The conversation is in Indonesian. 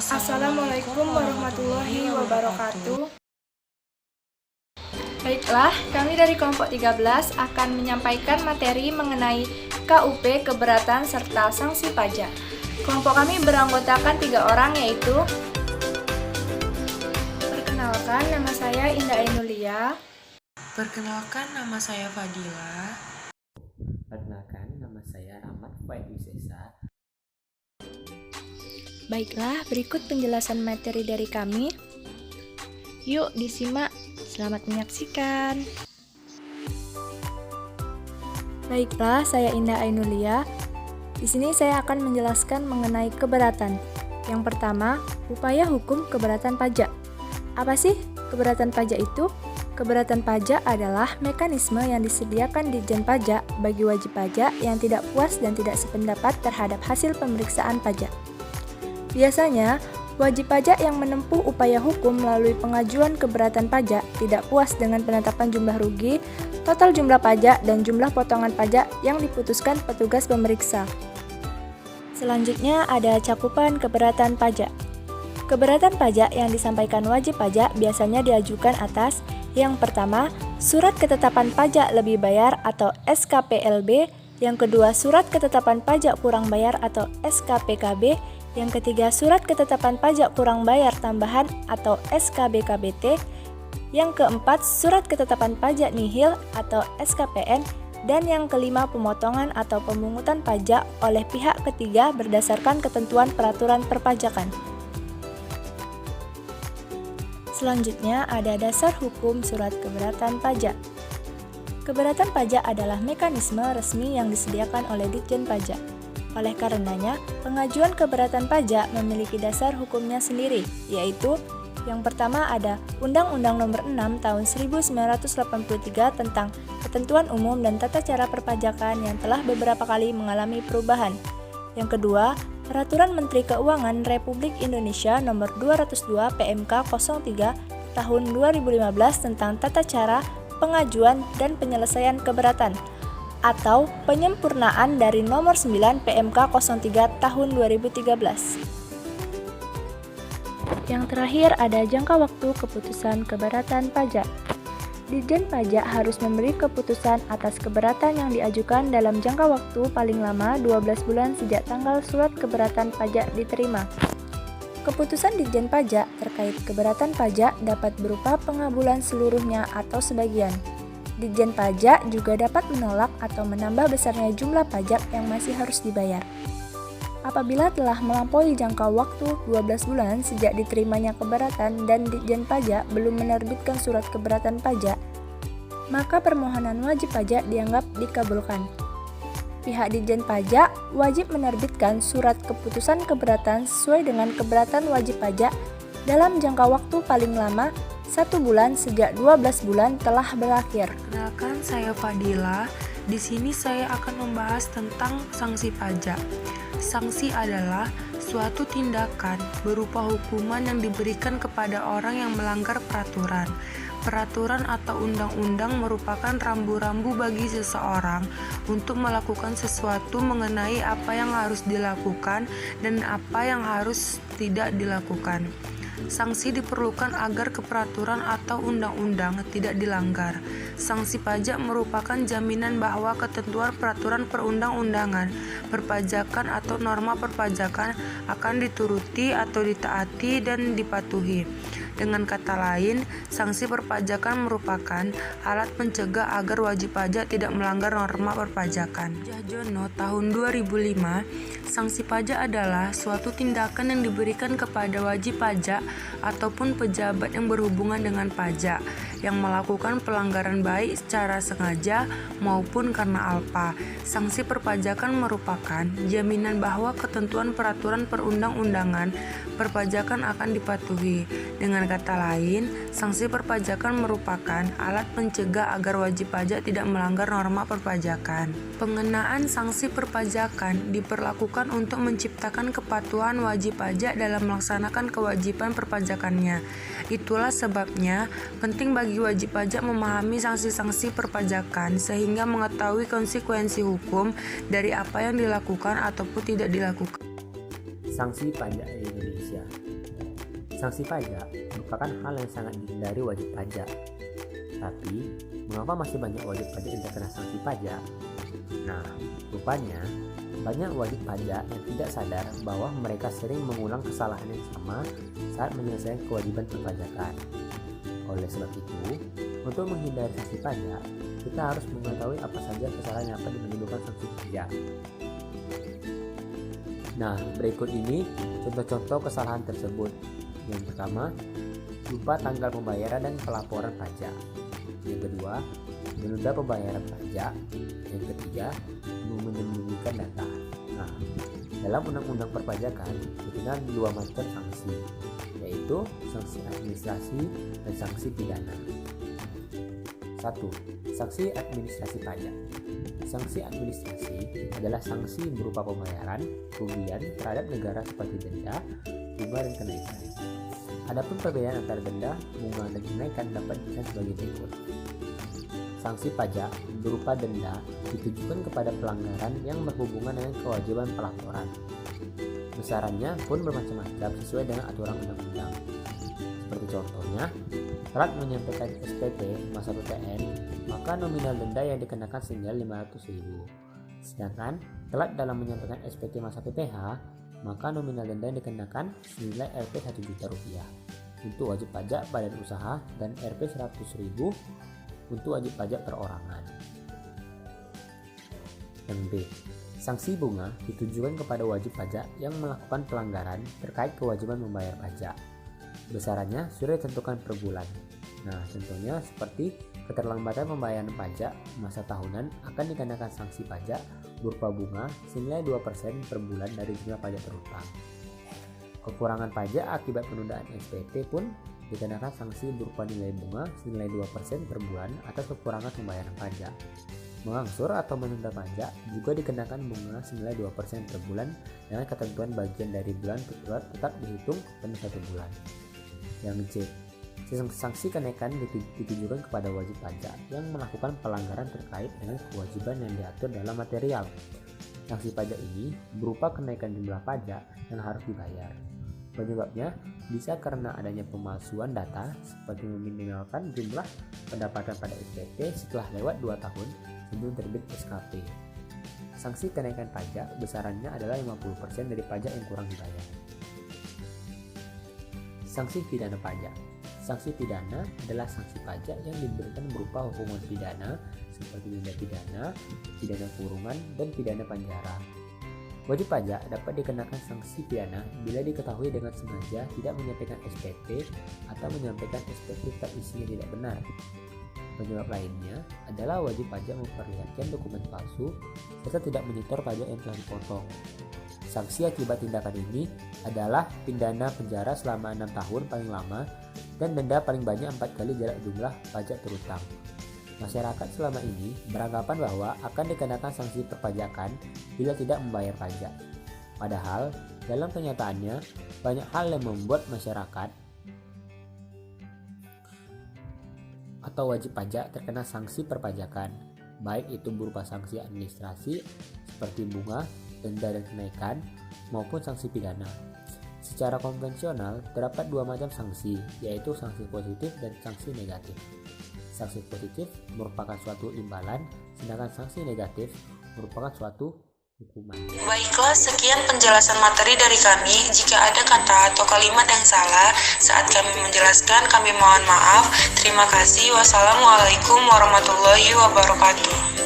Assalamualaikum warahmatullahi wabarakatuh. Baiklah, kami dari kelompok 13 akan menyampaikan materi mengenai KUP keberatan serta sanksi pajak. Kelompok kami beranggotakan 3 orang, yaitu perkenalkan, nama saya Indah Ainulia. Perkenalkan, nama saya Fadila. Perkenalkan, nama saya Rahmat Faidisesa. Baiklah, berikut penjelasan materi dari kami. Yuk disimak. Selamat menyaksikan. Baiklah, saya Indah Ainulia. Di sini saya akan menjelaskan mengenai keberatan. Yang pertama, upaya hukum keberatan pajak. Apa sih keberatan pajak itu? Keberatan pajak adalah mekanisme yang disediakan Ditjen Pajak bagi wajib pajak yang tidak puas dan tidak sependapat terhadap hasil pemeriksaan pajak. Biasanya, wajib pajak yang menempuh upaya hukum melalui pengajuan keberatan pajak tidak puas dengan penetapan jumlah rugi, total jumlah pajak, dan jumlah potongan pajak yang diputuskan petugas pemeriksa. Selanjutnya ada cakupan keberatan pajak. Keberatan pajak yang disampaikan wajib pajak biasanya diajukan atas: yang pertama, surat ketetapan pajak lebih bayar atau SKPLB; yang kedua, surat ketetapan pajak kurang bayar atau SKPKB; yang ketiga, surat ketetapan pajak kurang bayar tambahan atau SKBKBT; yang keempat, surat ketetapan pajak nihil atau SKPN; dan yang kelima, pemotongan atau pemungutan pajak oleh pihak ketiga berdasarkan ketentuan peraturan perpajakan. Selanjutnya ada dasar hukum surat keberatan pajak. Keberatan pajak adalah mekanisme resmi yang disediakan oleh Ditjen Pajak. Oleh karenanya, pengajuan keberatan pajak memiliki dasar hukumnya sendiri, yaitu yang pertama ada Undang-Undang Nomor 6 Tahun 1983 tentang Ketentuan Umum dan Tata Cara Perpajakan yang telah beberapa kali mengalami perubahan. Yang kedua, Peraturan Menteri Keuangan Republik Indonesia Nomor 202 PMK 03 Tahun 2015 tentang Tata Cara Pengajuan dan Penyelesaian Keberatan, atau penyempurnaan dari Nomor 9 PMK 03 Tahun 2013. Yang terakhir ada jangka waktu keputusan keberatan pajak. Ditjen Pajak harus memberi keputusan atas keberatan yang diajukan dalam jangka waktu paling lama 12 bulan sejak tanggal surat keberatan pajak diterima. Keputusan Ditjen Pajak terkait keberatan pajak dapat berupa pengabulan seluruhnya atau sebagian. Ditjen Pajak juga dapat menolak atau menambah besarnya jumlah pajak yang masih harus dibayar. Apabila telah melampaui jangka waktu 12 bulan sejak diterimanya keberatan dan Ditjen Pajak belum menerbitkan surat keberatan pajak, maka permohonan wajib pajak dianggap dikabulkan. Pihak Ditjen Pajak wajib menerbitkan surat keputusan keberatan sesuai dengan keberatan wajib pajak dalam jangka waktu paling lama 1 bulan sejak 12 bulan telah berakhir. Kenalkan, saya Fadila. Di sini saya akan membahas tentang sanksi pajak. Sanksi adalah suatu tindakan berupa hukuman yang diberikan kepada orang yang melanggar peraturan. Peraturan atau undang-undang merupakan rambu-rambu bagi seseorang untuk melakukan sesuatu mengenai apa yang harus dilakukan dan apa yang harus tidak dilakukan. Sanksi diperlukan agar keperaturan atau undang-undang tidak dilanggar. Sanksi pajak merupakan jaminan bahwa ketentuan peraturan perundang-undangan, perpajakan atau norma perpajakan akan dituruti atau ditaati dan dipatuhi. Dengan kata lain, sanksi perpajakan merupakan alat pencegah agar wajib pajak tidak melanggar norma perpajakan. Jahjono tahun 2005, sanksi pajak adalah suatu tindakan yang diberikan kepada wajib pajak ataupun pejabat yang berhubungan dengan pajak yang melakukan pelanggaran baik secara sengaja maupun karena alpa. Sanksi perpajakan merupakan jaminan bahwa ketentuan peraturan perundang-undangan perpajakan akan dipatuhi. Dengan kata lain, sanksi perpajakan merupakan alat pencegah agar wajib pajak tidak melanggar norma perpajakan. Pengenaan sanksi perpajakan diperlakukan untuk menciptakan kepatuhan wajib pajak dalam melaksanakan kewajiban perpajakannya. Itulah sebabnya penting bagi bagi wajib pajak memahami sanksi-sanksi perpajakan sehingga mengetahui konsekuensi hukum dari apa yang dilakukan ataupun tidak dilakukan. Sanksi pajak di Indonesia. Sanksi pajak merupakan hal yang sangat dihindari wajib pajak. Tapi, mengapa masih banyak wajib pajak yang terkena sanksi pajak? Nah, rupanya banyak wajib pajak yang tidak sadar bahwa mereka sering mengulang kesalahan yang sama saat menyelesaikan kewajiban perpajakan. Oleh sebab itu, untuk menghindari sanksi pajak, kita harus mengetahui apa saja kesalahan yang akan menimbulkan sanksi pajak. Nah, berikut ini contoh-contoh kesalahan tersebut. Yang pertama, lupa tanggal pembayaran dan pelaporan pajak. Yang kedua, menunda pembayaran pajak. Yang ketiga, menyembunyikan data. Nah, dalam undang-undang perpajakan dikenal dua macam sanksi, yaitu sanksi administrasi dan sanksi pidana. 1. Sanksi administrasi pajak. Sanksi administrasi adalah sanksi berupa pembayaran kerugian terhadap negara seperti denda, bunga, dan kenaikan. Adapun perbedaan antara denda, bunga, dan kenaikan dapat dilihat sebagai berikut. Sanksi pajak berupa denda ditujukan kepada pelanggaran yang berhubungan dengan kewajiban pelaporan. Besarannya pun bermacam-macam sesuai dengan aturan undang-undang. Seperti contohnya, telat menyampaikan SPT masa PPN, maka nominal denda yang dikenakan senilai 500.000. Sedangkan telat dalam menyampaikan SPT masa PPH, maka nominal denda yang dikenakan senilai Rp 1 juta rupiah untuk wajib pajak badan usaha dan Rp 100.000 untuk wajib pajak perorangan. Yang B. Sanksi bunga ditujukan kepada wajib pajak yang melakukan pelanggaran terkait kewajiban membayar pajak. Besarannya sudah ditentukan per bulan. Nah, contohnya seperti keterlambatan pembayaran pajak masa tahunan akan dikenakan sanksi pajak berupa bunga senilai 2% per bulan dari jumlah pajak terutang. Kekurangan pajak akibat penundaan SPT pun dikenakan sanksi berupa nilai bunga senilai 2% per bulan atas kekurangan pembayaran pajak. Mengangsur atau menunda pajak juga dikenakan bunga senilai 2% per bulan dengan ketentuan bagian dari bulan tetap dihitung penuh 1 bulan. Yang C. Sanksi kenaikan ditujukan kepada wajib pajak yang melakukan pelanggaran terkait dengan kewajiban yang diatur dalam material. Sanksi pajak ini berupa kenaikan jumlah pajak yang harus dibayar. Penyebabnya bisa karena adanya pemalsuan data seperti meminimalkan jumlah pendapatan pada SPT setelah lewat 2 tahun sebelum terbit SKP. Sanksi kenaikan pajak besarannya adalah 50% dari pajak yang kurang dibayar. Sanksi pidana pajak. Sanksi pidana adalah sanksi pajak yang diberikan berupa hukuman pidana seperti denda pidana, pidana kurungan, dan pidana penjara. Wajib pajak dapat dikenakan sanksi pidana bila diketahui dengan sengaja tidak menyampaikan SPT atau menyampaikan SPT tetap isinya tidak benar. Penyebab lainnya adalah wajib pajak memperlihatkan dokumen palsu serta tidak menyetor pajak yang telah dipotong. Sanksi akibat tindakan ini adalah pidana penjara selama 6 tahun paling lama dan denda paling banyak 4 kali jarak jumlah pajak terutang. Masyarakat selama ini beranggapan bahwa akan dikenakan sanksi perpajakan bila tidak membayar pajak. Padahal, dalam kenyataannya, banyak hal yang membuat masyarakat atau wajib pajak terkena sanksi perpajakan, baik itu berupa sanksi administrasi seperti bunga, denda, dan kenaikan, maupun sanksi pidana. Secara konvensional, terdapat 2 macam sanksi, yaitu sanksi positif dan sanksi negatif. Sanksi positif merupakan suatu imbalan, sedangkan sanksi negatif merupakan suatu hukuman. Baiklah, sekian penjelasan materi dari kami. Jika ada kata atau kalimat yang salah saat kami menjelaskan, kami mohon maaf. Terima kasih. Wassalamualaikum warahmatullahi wabarakatuh.